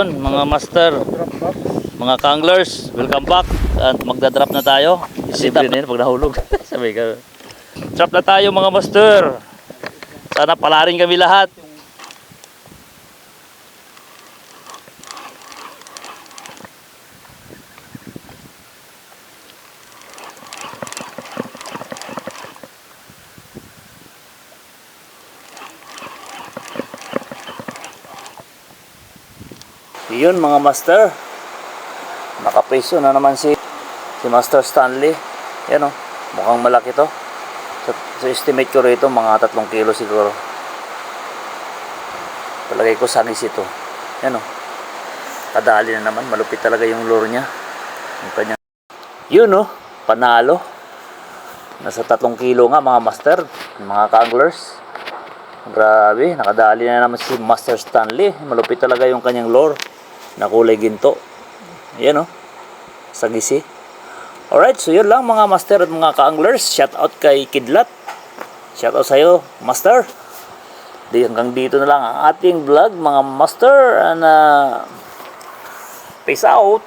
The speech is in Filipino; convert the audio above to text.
Mga master, mga kanglers, welcome back. At magdadrop na tayo. Isipin na yun pag nahulog. Sabi ka. Drop na tayo mga master. Sana palarin kami lahat. Yun mga master, nakapeso na naman si Master Stanley. Yan o, mukhang malaki to. So estimate ko rito mga 3 kilo siguro. Palagay ko sanis ito. Yan o, kadali na naman, malupit talaga yung lure nya. Yung kanya. Yun o, panalo. Nasa 3 kilo nga mga master, mga kanglers. Grabe, nakadali na naman si Master Stanley. Malupit talaga yung kanyang lure na kulay ginto. Ayan o, sagisi. Alright, so yun lang mga master at mga ka-anglers. Shout out kay Kidlat. Shout out sa'yo master. Hanggang dito na lang ang ating vlog mga master. And peace out.